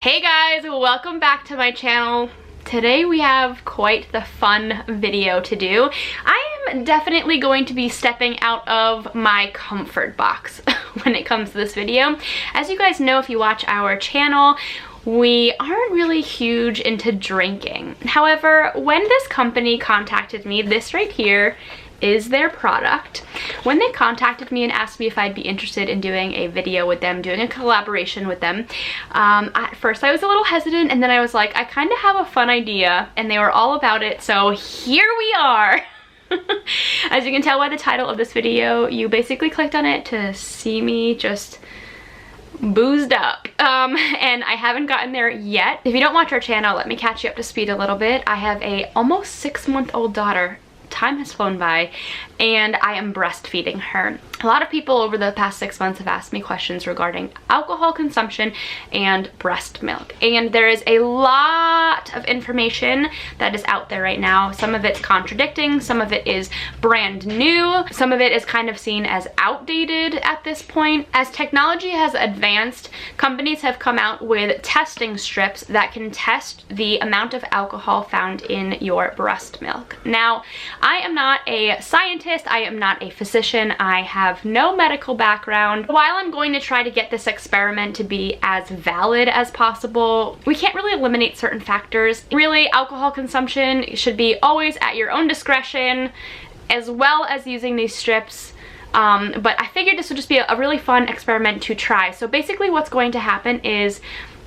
Hey guys, welcome back to my channel. Today we have quite the fun video to do. I am definitely going to be stepping out of my comfort box when it comes to this video. As you guys know, if you watch our channel, we aren't really huge into drinking. However, when this company contacted me, this right here is their product. When they contacted me and asked me if I'd be interested in doing a video with them, doing a collaboration with them, at first I was a little hesitant, and then I was like, I kind of have a fun idea, and they were all about it, so here we are. As you can tell by the title of this video, you basically clicked on it to see me just boozed up, and I haven't gotten there yet. If you don't watch our channel, let me catch you up to speed a little bit. I have a almost 6-month-old daughter. Time has flown by, and I am breastfeeding her. A lot of people over the past 6 months have asked me questions regarding alcohol consumption and breast milk, and there is a lot of information that is out there right now. Some of it's contradicting, some of it is brand new, some of it is kind of seen as outdated at this point. As technology has advanced, companies have come out with testing strips that can test the amount of alcohol found in your breast milk. Now, I am not a scientist, I am not a physician, I have no medical background. While I'm going to try to get this experiment to be as valid as possible, we can't really eliminate certain factors. Really, alcohol consumption should be always at your own discretion, as well as using these strips. But I figured this would just be a really fun experiment to try. So basically what's going to happen is,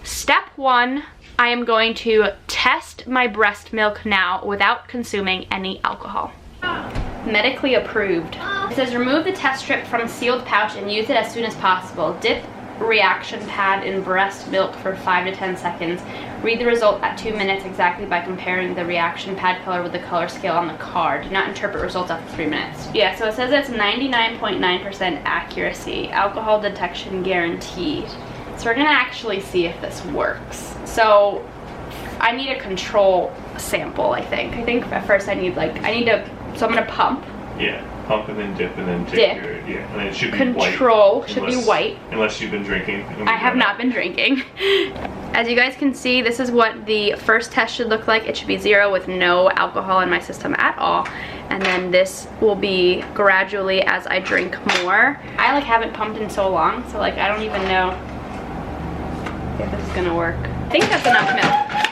step one, I am going to test my breast milk now without consuming any alcohol. Medically approved. It says remove the test strip from sealed pouch and use it as soon as possible. Dip reaction pad in breast milk for 5 to 10 seconds. Read the result at 2 minutes exactly by comparing the reaction pad color with the color scale on the card. Do not interpret results after 3 minutes. Yeah, so it says it's 99.9% accuracy. Alcohol detection guaranteed. So we're gonna actually see if this works. So I need a control sample, I think. I think at first so I'm gonna pump. Yeah, pump and then dip and then take dip. And then it should be control white. Should be white. Unless you've been drinking. I have not been drinking. As you guys can see, this is what the first test should look like. It should be 0 with no alcohol in my system at all. And then this will be gradually as I drink more. I haven't pumped in so long, so I don't even know if this is gonna work. I think that's enough milk.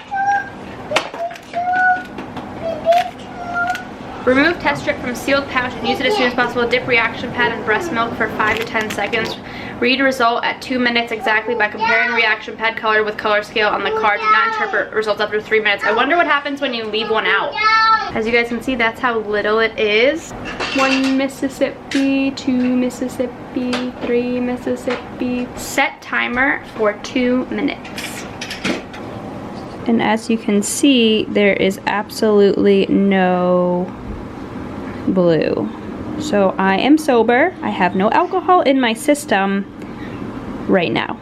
Remove test strip from sealed pouch and use it as soon as possible. Dip reaction pad in breast milk for 5 to 10 seconds. Read result at 2 minutes exactly by comparing reaction pad color with color scale on the card. Do not interpret results after 3 minutes. I wonder what happens when you leave one out. As you guys can see, that's how little it is. 1 Mississippi, 2 Mississippi, 3 Mississippi. Set timer for 2 minutes. And as you can see, there is absolutely no blue. So I am sober. I have no alcohol in my system right now.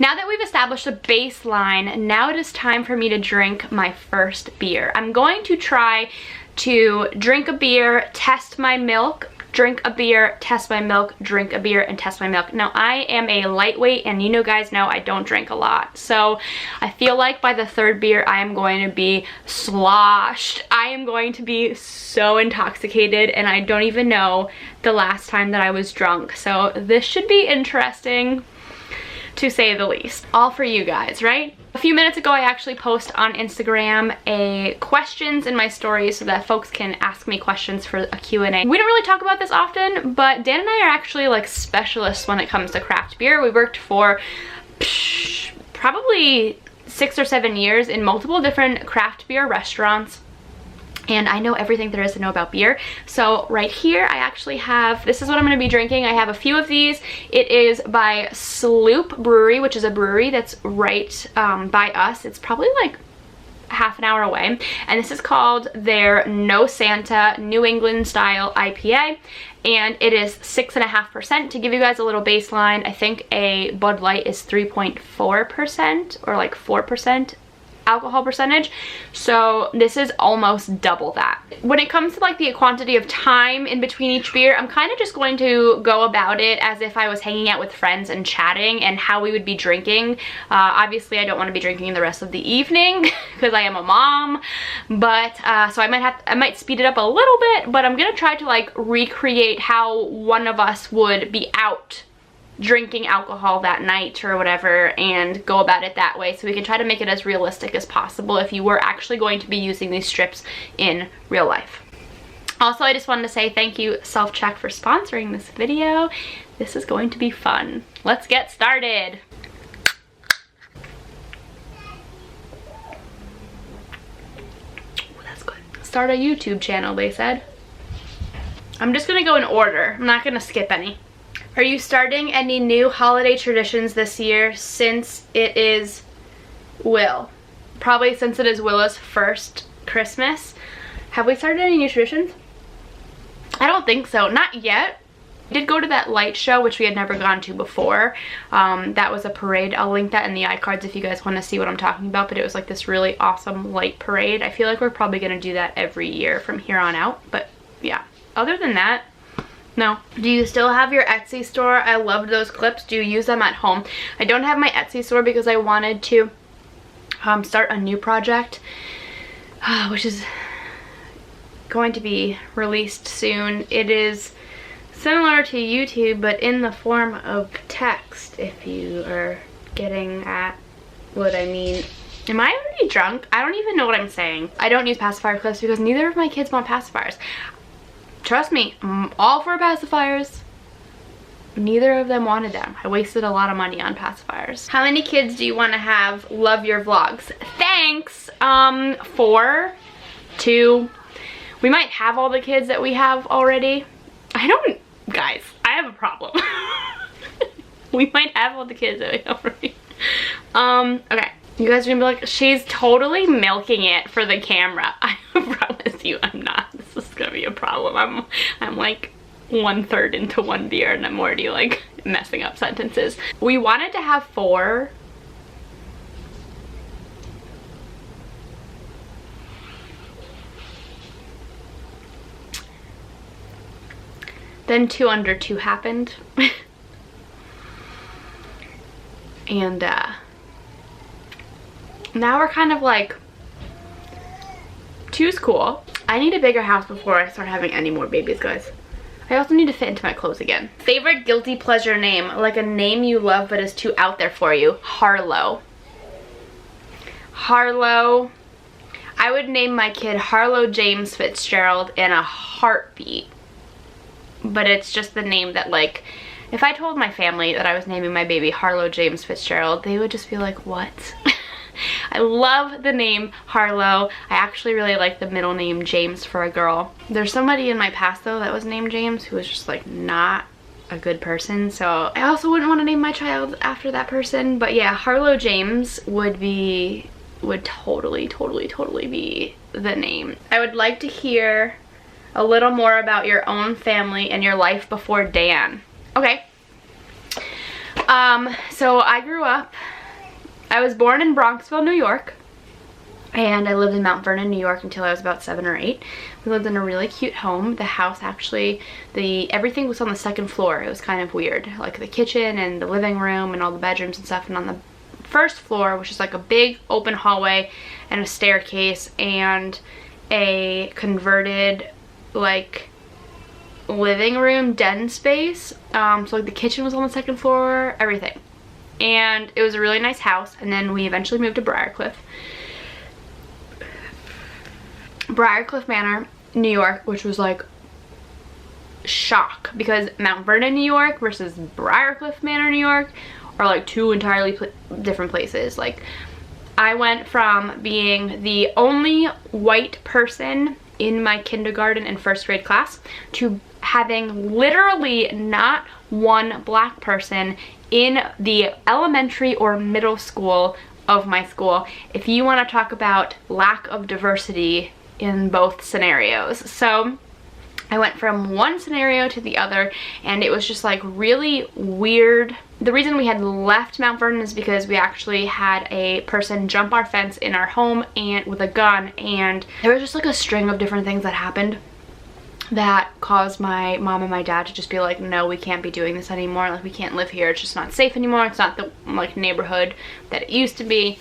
Now that we've established a baseline, now it is time for me to drink my first beer. I'm going to try to drink a beer, test my milk, drink a beer, test my milk, drink a beer, and test my milk. Now, I am a lightweight, and you guys know I don't drink a lot. So I feel like by the 3rd beer, I am going to be sloshed. I am going to be so intoxicated, and I don't even know the last time that I was drunk. So this should be interesting, to say the least. All for you guys, right? A few minutes ago, I actually posted on Instagram a questions in my stories so that folks can ask me questions for a Q&A. We don't really talk about this often, but Dan and I are actually specialists when it comes to craft beer. We worked for probably 6 or 7 years in multiple different craft beer restaurants. And I know everything there is to know about beer. So right here, I actually have, this is what I'm going to be drinking. I have a few of these. It is by Sloop Brewery, which is a brewery that's right by us. It's probably half an hour away. And this is called their No Santa New England style IPA. And it is 6.5%. To give you guys a little baseline, I think a Bud Light is 3.4% or 4%. alcohol percentage, so this is almost double that. When it comes to like the quantity of time in between each beer, I'm kind of just going to go about it as if I was hanging out with friends and chatting and how we would be drinking. Obviously I don't want to be drinking the rest of the evening because I am a mom, but so I might speed it up a little bit, but I'm gonna try to like recreate how one of us would be out drinking alcohol that night or whatever, and go about it that way, so we can try to make it as realistic as possible if you were actually going to be using these strips in real life. Also, I just wanted to say thank you, Self Check, for sponsoring this video. This is going to be fun. Let's get started. Ooh, that's good. Start a YouTube channel, they said. I'm just gonna go in order. I'm not gonna skip any. Are you starting any new holiday traditions this year since it is Will? Probably since it is Willa's first Christmas. Have we started any new traditions? I don't think so. Not yet. We did go to that light show, which we had never gone to before. That was a parade. I'll link that in the iCards if you guys want to see what I'm talking about, but it was like this really awesome light parade. I feel like we're probably going to do that every year from here on out, but yeah. Other than that, no. Do you still have your Etsy store? I loved those clips. Do you use them at home? I don't have my Etsy store because I wanted to start a new project, which is going to be released soon. It is similar to YouTube, but in the form of text, if you are getting at what I mean. Am I already drunk? I don't even know what I'm saying. I don't use pacifier clips because neither of my kids want pacifiers. Trust me, I'm all for pacifiers. Neither of them wanted them. I wasted a lot of money on pacifiers. How many kids do you want to have? Love your vlogs. Thanks. 4, 2. We might have all the kids that we have already. Guys, I have a problem. We might have all the kids that we have already. Okay. You guys are gonna be like, she's totally milking it for the camera. I promise you I'm not. This is gonna be a problem. I'm like 1/3 into one beer and I'm already like messing up sentences. We wanted to have 4. Then 2 under 2 happened. And now we're kind of like, 2's cool. I need a bigger house before I start having any more babies, guys. I also need to fit into my clothes again. Favorite guilty pleasure name, like a name you love but is too out there for you. Harlow. Harlow. I would name my kid Harlow James Fitzgerald in a heartbeat. But it's just the name that, like, if I told my family that I was naming my baby Harlow James Fitzgerald, they would just be like, what? I love the name Harlow. I actually really like the middle name James for a girl. There's somebody in my past though that was named James who was just like not a good person, so I also wouldn't want to name my child after that person. But yeah, Harlow James would totally be the name. I would like to hear a little more about your own family and your life before Dan. Okay. So I was born in Bronxville, New York, and I lived in Mount Vernon, New York until I was about 7 or 8. We lived in a really cute home. The house actually, everything was on the 2nd floor. It was kind of weird, like the kitchen and the living room and all the bedrooms and stuff. And on the 1st floor, which is like a big open hallway and a staircase and a converted like living room den space. So like the kitchen was on the 2nd floor, everything. And it was a really nice house, and then we eventually moved to Briarcliff Manor, New York, which was like shock because Mount Vernon, New York versus Briarcliff Manor, New York are like 2 entirely different places. Like, I went from being the only white person in my kindergarten and 1st grade class to having literally not one black person in the elementary or middle school of my school, if you want to talk about lack of diversity in both scenarios. So I went from one scenario to the other, and it was just like really weird. The reason we had left Mount Vernon is because we actually had a person jump our fence in our home and with a gun, and there was just like a string of different things that happened that caused my mom and my dad to just be like, no, we can't be doing this anymore. Like, we can't live here. It's just not safe anymore. It's not the like neighborhood that it used to be.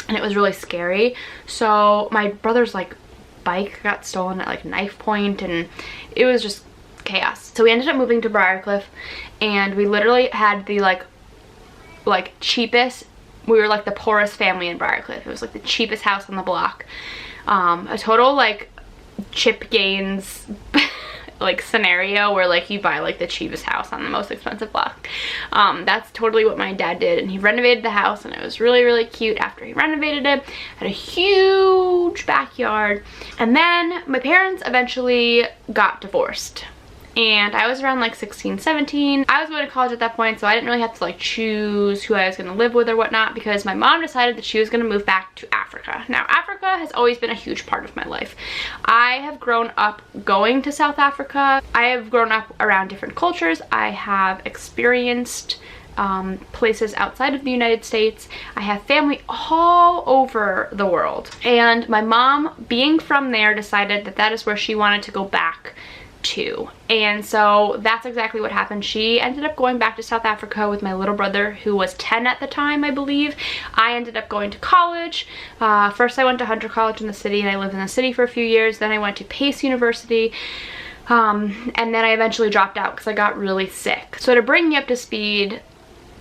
And it was really scary. So my brother's like bike got stolen at like knife point, and it was just chaos. So we ended up moving to Briarcliff, and we literally had the like cheapest, we were like the poorest family in Briarcliff. It was like the cheapest house on the block. A total like Chip Gaines like scenario where like you buy like the cheapest house on the most expensive block. That's totally what my dad did, and he renovated the house, and it was really, really cute after he renovated it. Had a huge backyard, and then my parents eventually got divorced. And I was around like 16, 17. I was going to college at that point, so I didn't really have to like choose who I was going to live with or whatnot, because my mom decided that she was going to move back to Africa. Now, Africa has always been a huge part of my life. I have grown up going to South Africa. I have grown up around different cultures. I have experienced places outside of the United States. I have family all over the world. And my mom, being from there, decided that that is where she wanted to go back to. And so that's exactly what happened. She ended up going back to South Africa with my little brother, who was 10 at the time, I believe. I ended up going to college. First I went to Hunter College in the city, and I lived in the city for a few years. Then I went to Pace University. And then I eventually dropped out because I got really sick. So to bring you up to speed,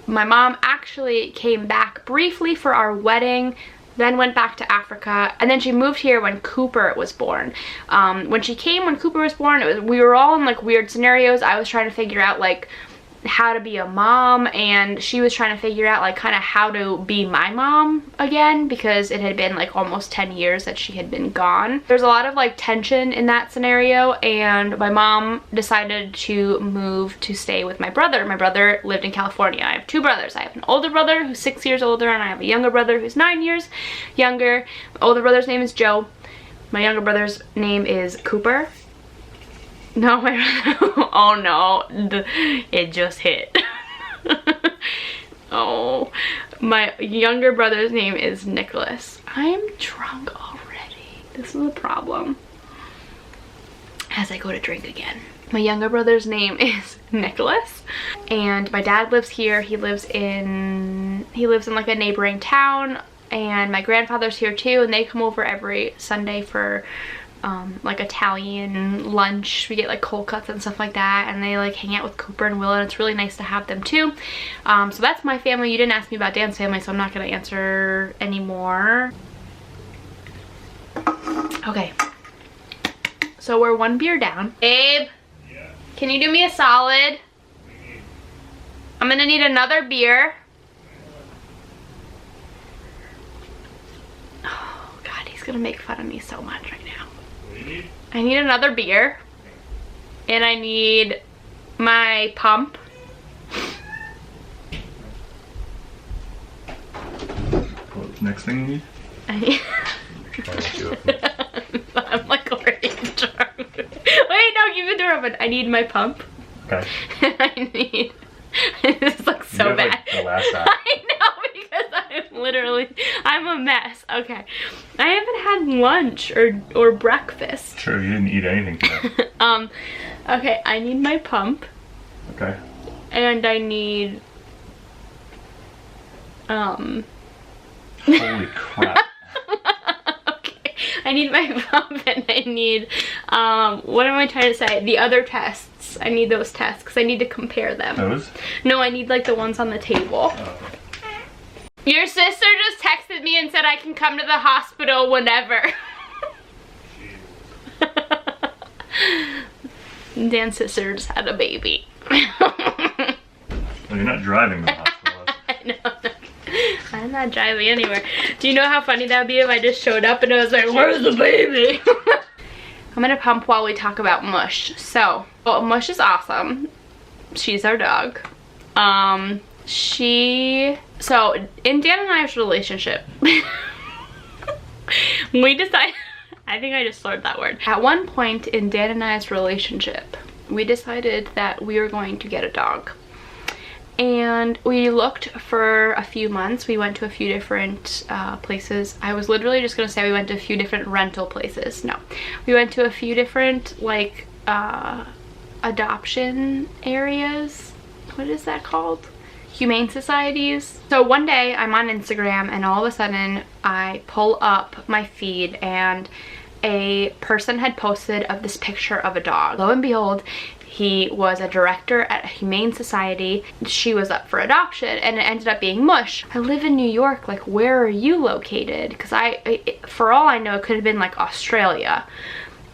my mom actually came back briefly for our wedding, then went back to Africa, and then she moved here when Cooper was born. When Cooper was born, we were all in like weird scenarios. I was trying to figure out like how to be a mom, and she was trying to figure out like kind of how to be my mom again, because it had been like almost 10 years that she had been gone. There's a lot of like tension in that scenario, and my mom decided to move to stay with my brother. My brother lived in California. I have two brothers. I have an older brother who's 6 years older, and I have a younger brother who's 9 years younger. My older brother's name is Joe. My younger brother's name is Cooper. No, oh no, it just hit. Oh, my younger brother's name is Nicholas. I'm drunk already. This is a problem. As I go to drink again. My younger brother's name is Nicholas, and my dad lives here. He lives in like a neighboring town, and my grandfather's here too, and they come over every Sunday for like Italian lunch. We get like cold cuts and stuff like that, and they like hang out with Cooper and Willa, and it's really nice to have them too. So that's my family. You didn't ask me about Dan's family, so I'm not gonna answer anymore. Okay, so we're one beer down. Babe, yeah. Can you do me a solid? I'm gonna need another beer. Oh God, he's gonna make fun of me so much right now. I need another beer, and I need my pump. What's the next thing you need? I need I'm like already drunk. Wait, no, keep the door open. I need my pump. Okay. I need, this is like so bad. Like the last time. I know, because I'm a mess. Okay, I haven't had lunch or breakfast. Sure, you didn't eat anything today. Okay, I need my pump. Okay. And I need Holy crap. Okay, I need my pump, and I need what am I trying to say? The other tests. I need those tests because I need to compare them. Those? No, I need like the ones on the table. Oh. Your sister just texted me and said I can come to the hospital whenever. Dan's sister just had a baby. Well, you're not driving to the hospital. No, I'm not driving anywhere. Do you know how funny that would be if I just showed up and I was like, where's the baby? I'm gonna pump while we talk about Mush. So, well, Mush is awesome. She's our dog. So in Dan and I's relationship, we decided, I think I just slurred that word. At one point in Dan and I's relationship, we decided that we were going to get a dog. And we looked for a few months. We went to a few different places. I was literally just gonna say we went to a few different rental places. No, we went to a few different like adoption areas. What is that called? Humane societies. So one day I'm on Instagram and all of a sudden I pull up my feed and a person had posted of this picture of a dog. Lo and behold, he was a director at a humane society. She was up for adoption and it ended up being Mush. I live in New York, like where are you located? Because for all I know, it could have been like Australia.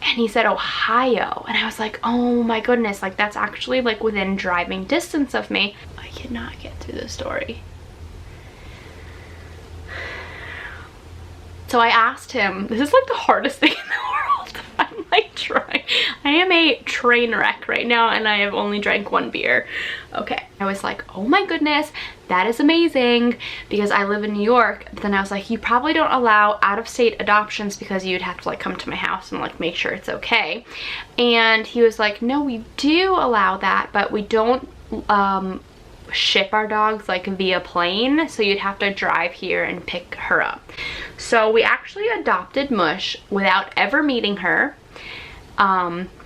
And he said Ohio. And I was like, oh my goodness, like that's actually like within driving distance of me. I cannot get through the story. So I asked him, this is like the hardest thing in the world. I'm like trying. I am a train wreck right now and I have only drank one beer. Okay. I was like, oh my goodness, that is amazing because I live in New York. But then I was like, you probably don't allow out-of-state adoptions because you'd have to like come to my house and like make sure it's okay. And he was like, no, we do allow that, but we don't ship our dogs like via plane, so you'd have to drive here and pick her up. So we actually adopted Mush without ever meeting her.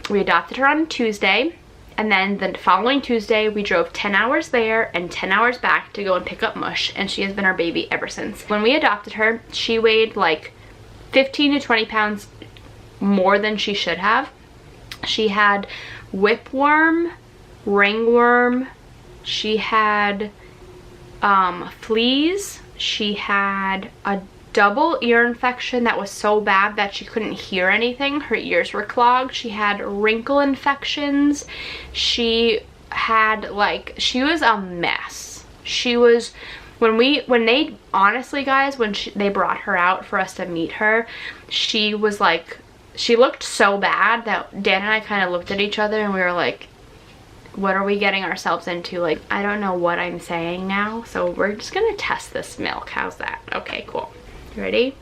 We adopted her on Tuesday, and then the following Tuesday we drove 10 hours there and 10 hours back to go and pick up Mush, and she has been our baby ever since. When we adopted her, she weighed like 15 to 20 pounds more than she should have. She had whipworm, ringworm, she had fleas, she had a double ear infection that was so bad that she couldn't hear anything. Her ears were clogged. She had wrinkle infections. She had like, she was a mess. She was, when they, honestly guys, when they brought her out for us to meet her, she was like, she looked so bad that Dan and I kind of looked at each other and we were like, what are we getting ourselves into? Like, I don't know what I'm saying now, so we're just gonna test this milk. How's that? Okay, cool. Ready?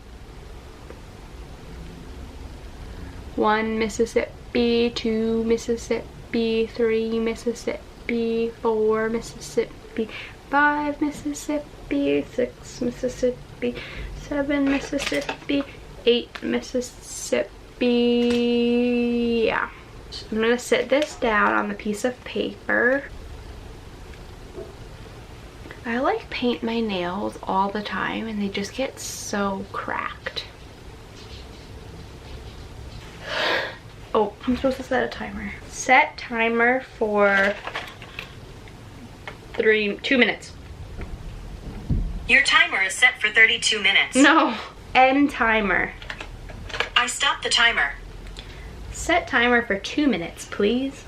1 Mississippi, 2 Mississippi, 3 Mississippi, 4 Mississippi, 5 Mississippi, 6 Mississippi, 7 Mississippi, 8 Mississippi. Yeah. So I'm gonna sit this down on the piece of paper. I like paint my nails all the time and they just get so cracked. Oh, I'm supposed to set a timer. Set timer for 2 minutes. Your timer is set for 32 minutes. No, end timer. I stopped the timer. Set timer for 2 minutes, please.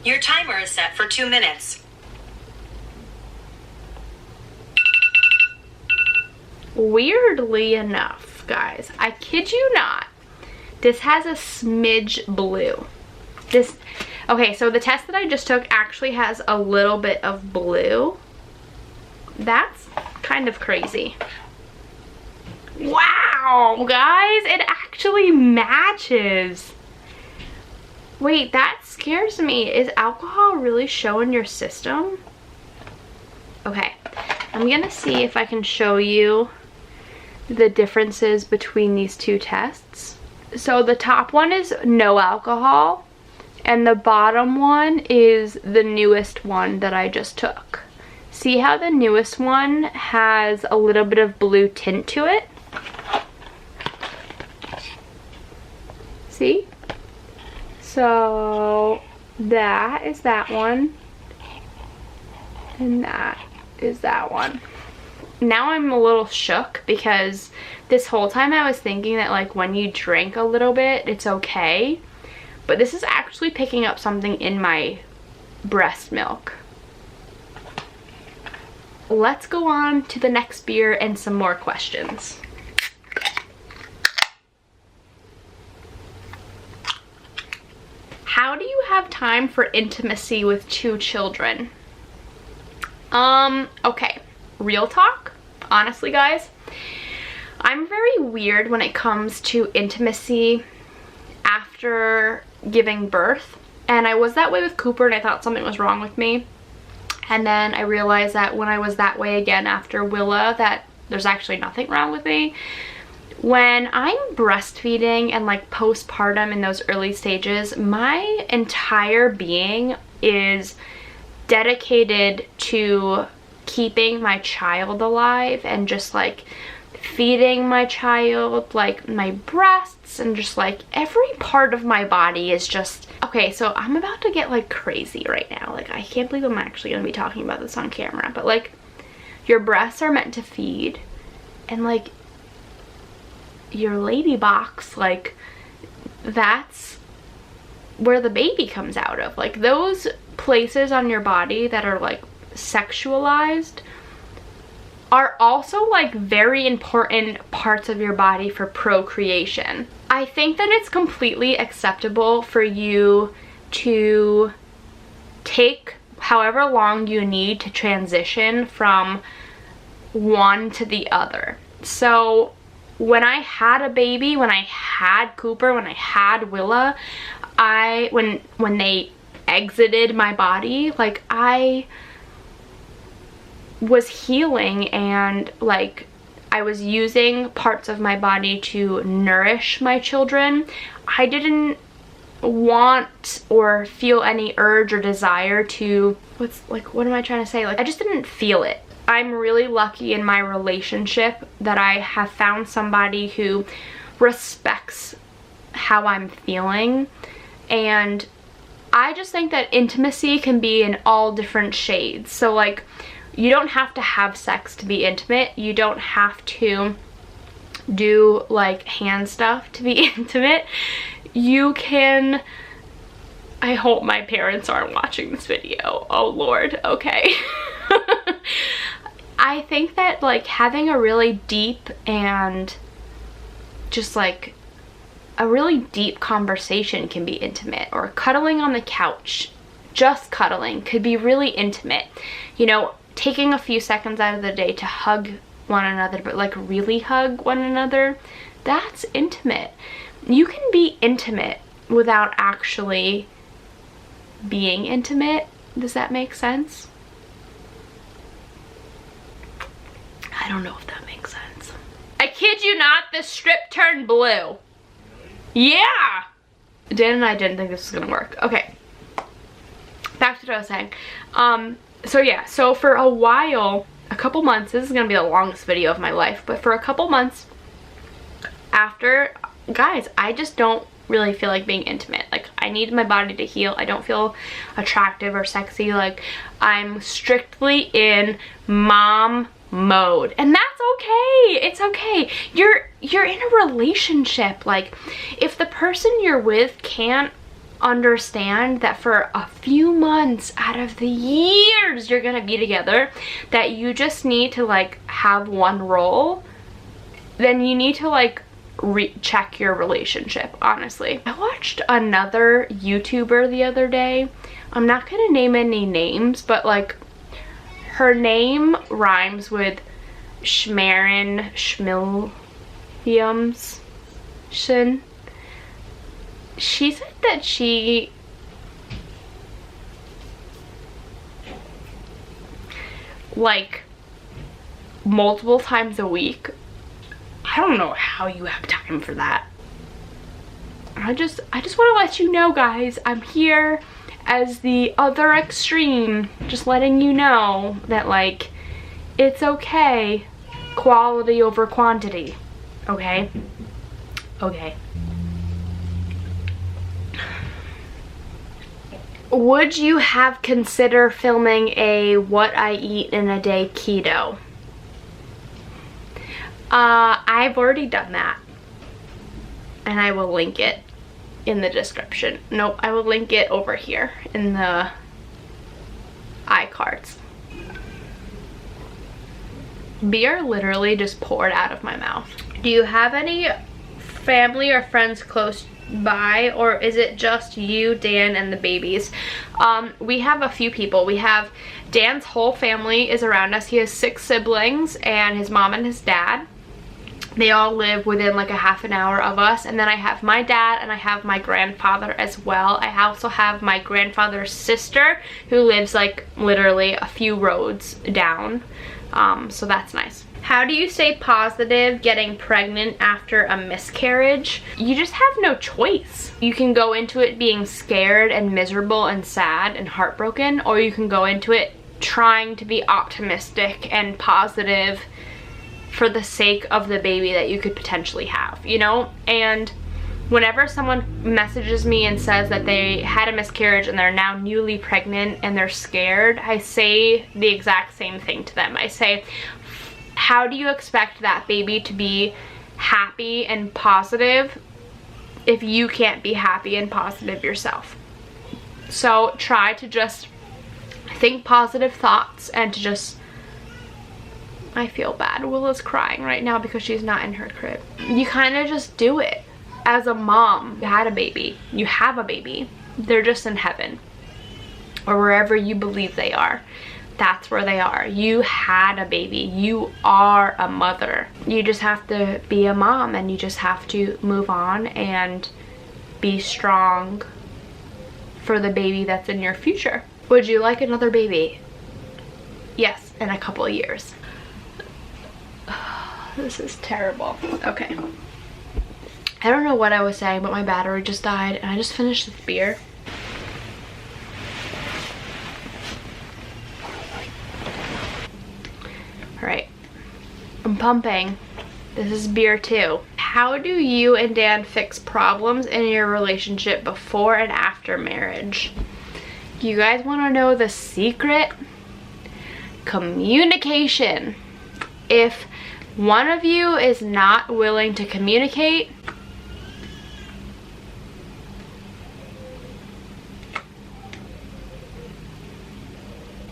Your timer is set for 2 minutes. Weirdly enough, guys, I kid you not, this has a smidge blue. Okay, so the test that I just took actually has a little bit of blue. That's kind of crazy. Wow, guys, it actually matches. Wait, that scares me. Is alcohol really showing your system? Okay, I'm gonna see if I can show you the differences between these two tests. So the top one is no alcohol and the bottom one is the newest one that I just took. See how the newest one has a little bit of blue tint to it? See? So that is that one and that is that one. Now I'm a little shook because this whole time I was thinking that like when you drink a little bit it's okay, but this is actually picking up something in my breast milk. Let's go on to the next beer and some more questions. How do you have time for intimacy with 2 children? Okay, real talk, honestly guys, I'm very weird when it comes to intimacy after giving birth. And I was that way with Cooper, and I thought something was wrong with me. And then I realized that when I was that way again after Willa, that there's actually nothing wrong with me. When I'm breastfeeding and like postpartum in those early stages, my entire being is dedicated to keeping my child alive and just like feeding my child, like my breasts, and just like every part of my body is just, okay, so I'm about to get like crazy right now. Like, I can't believe I'm actually gonna be talking about this on camera, but like, your breasts are meant to feed, and like your lady box, like that's where the baby comes out of. Like, those places on your body that are like sexualized are also like very important parts of your body for procreation. I think that it's completely acceptable for you to take however long you need to transition from one to the other. So when I had a baby, when I had Cooper, when I had Willa, when they exited my body, like, I was healing, and like I was using parts of my body to nourish my children. I didn't want or feel any urge or desire to, what am I trying to say? Like, I just didn't feel it. I'm really lucky in my relationship that I have found somebody who respects how I'm feeling, and I just think that intimacy can be in all different shades. So like, you don't have to have sex to be intimate. You don't have to do like hand stuff to be intimate. You can, I hope my parents aren't watching this video. Oh Lord, okay. I think that like having a really deep and just like a really deep conversation can be intimate, or cuddling on the couch, just cuddling, could be really intimate. You know, taking a few seconds out of the day to hug one another, but like really hug one another, that's intimate. You can be intimate without actually being intimate. Does that make sense? I don't know if that makes sense. I kid you not, this strip turned blue. Yeah! Dan and I didn't think this was gonna work. Okay. Back to what I was saying. So yeah, so for a while, a couple months, this is gonna be the longest video of my life, but for a couple months after, guys, I just don't really feel like being intimate. Like, I need my body to heal. I don't feel attractive or sexy. Like, I'm strictly in mom mode, and that's okay. It's okay. You're in a relationship. Like, if the person you're with can't understand that for a few months out of the years you're gonna be together, that you just need to like have one role, then you need to like check your relationship, honestly. I watched another YouTuber the other day. I'm not gonna name any names, but like, her name rhymes with Schmarin Schmilliams. She said that she like multiple times a week. I don't know how you have time for that. I just want to let you know, guys, I'm here as the other extreme, just letting you know that like, it's okay. Quality over quantity. Okay? Okay. Would you have considered filming a what I eat in a day keto? I've already done that, and I will link it in the description. Nope, I will link it over here in the iCards. Beer literally just poured out of my mouth. Do you have any family or friends close by, or is it just you, Dan, and the babies? We have a few people. We have Dan's whole family is around us. He has 6 siblings and his mom and his dad. They all live within like a half an hour of us. And then I have my dad and I have my grandfather as well. I also have my grandfather's sister who lives like literally a few roads down. So that's nice. How do you stay positive getting pregnant after a miscarriage? You just have no choice. You can go into it being scared and miserable and sad and heartbroken, or you can go into it trying to be optimistic and positive for the sake of the baby that you could potentially have, you know? And whenever someone messages me and says that they had a miscarriage and they're now newly pregnant and they're scared, I say the exact same thing to them. I say, how do you expect that baby to be happy and positive if you can't be happy and positive yourself? So try to just think positive thoughts and to just, I feel bad. Willa's crying right now because she's not in her crib. You kind of just do it. As a mom, you had a baby. You have a baby. They're just in heaven. Or wherever you believe they are. That's where they are. You had a baby. You are a mother. You just have to be a mom and you just have to move on and be strong for the baby that's in your future. Would you like another baby? Yes, in a couple of years. This is terrible. Okay. I don't know what I was saying, but my battery just died and I just finished this beer. Alright. I'm pumping. This is beer too. How do you and Dan fix problems in your relationship before and after marriage? You guys want to know the secret? Communication. If one of you is not willing to communicate,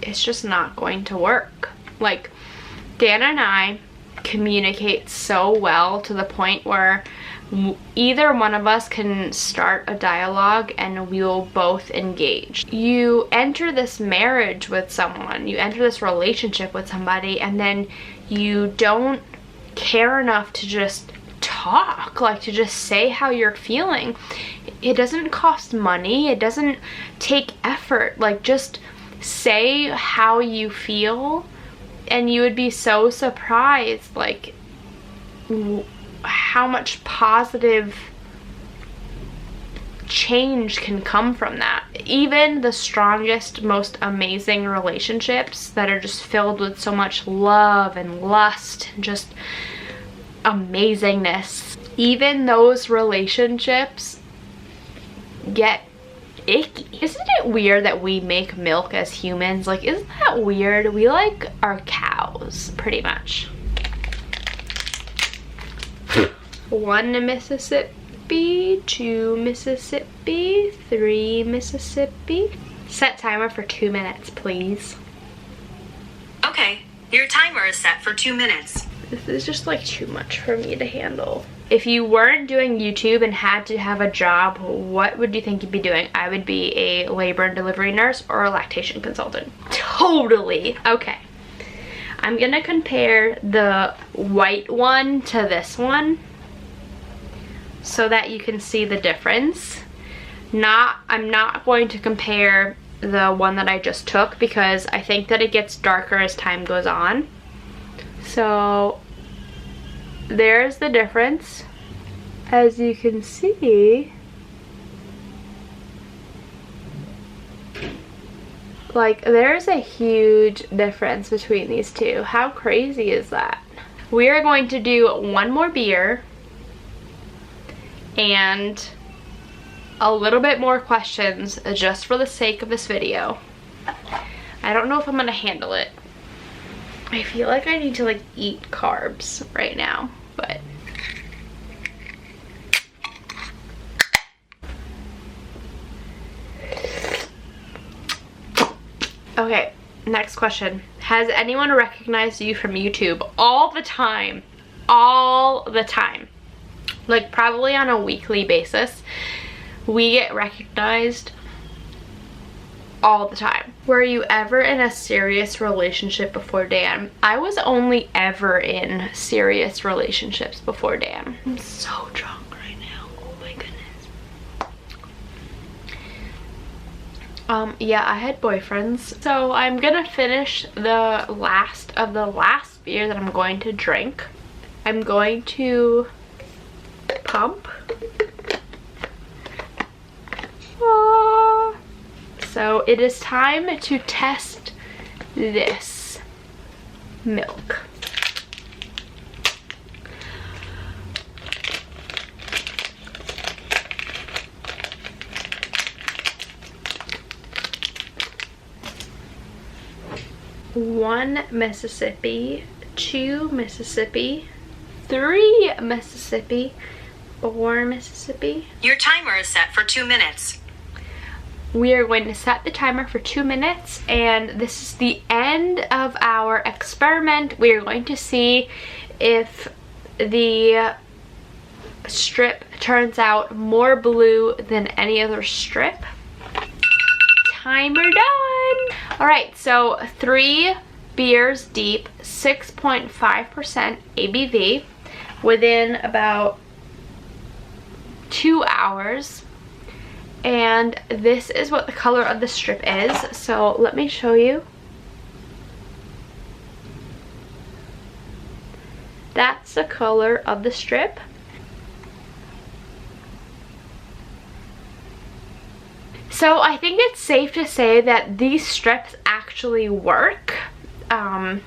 it's just not going to work. Like, Dan and I communicate so well to the point where either one of us can start a dialogue and we will both engage. You enter this marriage with someone, you enter this relationship with somebody, and then you don't care enough to just talk, like to just say how you're feeling. It doesn't cost money, it doesn't take effort. Like, just say how you feel and you would be so surprised like how much positive change can come from that. Even the strongest, most amazing relationships that are just filled with so much love and lust and just amazingness, even those relationships get icky. Isn't it weird that we make milk as humans? Like, isn't that weird? We like our cows, pretty much. 1 Mississippi, 2 Mississippi, 3 Mississippi. Set timer for 2 minutes, please. Okay, your timer is set for 2 minutes. This is just like too much for me to handle. If you weren't doing YouTube and had to have a job, what would you think you'd be doing? I would be a labor and delivery nurse or a lactation consultant. Totally. Okay. I'm gonna compare the white one to this one so that you can see the difference. I'm not going to compare the one that I just took because I think that it gets darker as time goes on. So there's the difference. As you can see, like, there's a huge difference between these two. How crazy is that? We are going to do one more beer and a little bit more questions just for the sake of this video. I don't know if I'm gonna handle it. I feel like I need to like eat carbs right now, but okay, next question. Has anyone recognized you from YouTube? All the time. All the time. Like, probably on a weekly basis. We get recognized all the time. Were you ever in a serious relationship before Dan? I was only ever in serious relationships before Dan. I'm so drunk right now. Oh my goodness. Yeah, I had boyfriends. So I'm gonna finish the last of the last beer that I'm going to drink. I'm going to pump. So it is time to test this milk. One Mississippi, 2 Mississippi, 3 Mississippi, 4 Mississippi. Your timer is set for 2 minutes. We are going to set the timer for 2 minutes, and this is the end of our experiment. We are going to see if the strip turns out more blue than any other strip. Timer done! Alright, so 3 beers deep, 6.5% ABV within about 2 hours. And this is what the color of the strip is. So let me show you. That's the color of the strip. So I think it's safe to say that these strips actually work. I'm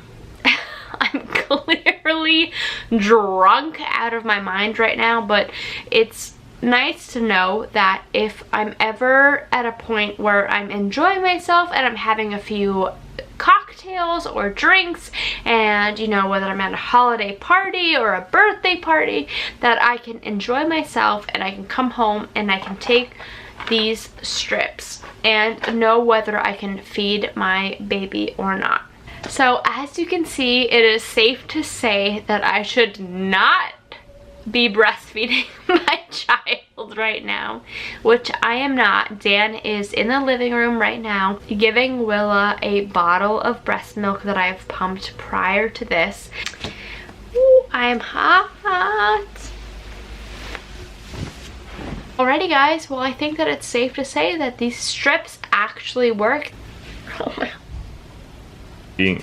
clearly drunk out of my mind right now, but it's nice to know that if I'm ever at a point where I'm enjoying myself and I'm having a few cocktails or drinks, and you know, whether I'm at a holiday party or a birthday party, that I can enjoy myself and I can come home and I can take these strips and know whether I can feed my baby or not. So as you can see, it is safe to say that I should not be breastfeeding my child right now, which I am not. Dan is in the living room right now giving Willa a bottle of breast milk that I've pumped prior to this. Ooh, I am hot. Alrighty guys, well I think that it's safe to say that these strips actually work. Being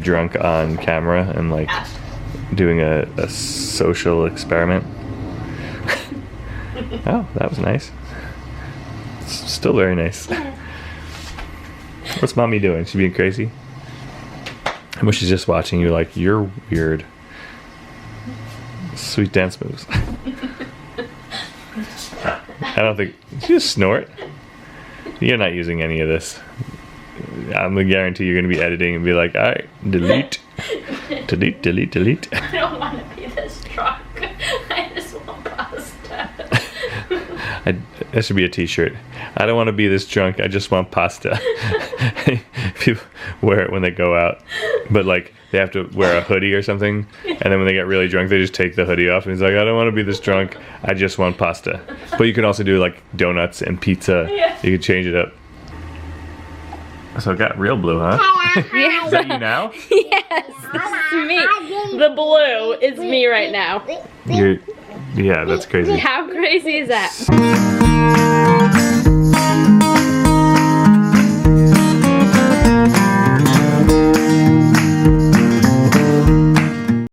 drunk on camera and like doing a social experiment. Oh, that was nice. It's still very nice. What's mommy doing? She being crazy? I wish she's just watching you like, you're weird. Sweet dance moves. I don't think, did you just snort? You're not using any of this. I'm gonna guarantee you're gonna be editing and be like, alright, delete. Delete, delete, delete. I don't want to be this drunk. I just want pasta. That should be a t-shirt. I don't want to be this drunk, I just want pasta. People wear it when they go out. But like, they have to wear a hoodie or something. And then when they get really drunk, they just take the hoodie off. And he's like, I don't want to be this drunk, I just want pasta. But you can also do like donuts and pizza. Yeah. You can change it up. So it got real blue, huh? Yes. Is that you now? Yes, this is me. The blue is me right now. Yeah, that's crazy. How crazy is that?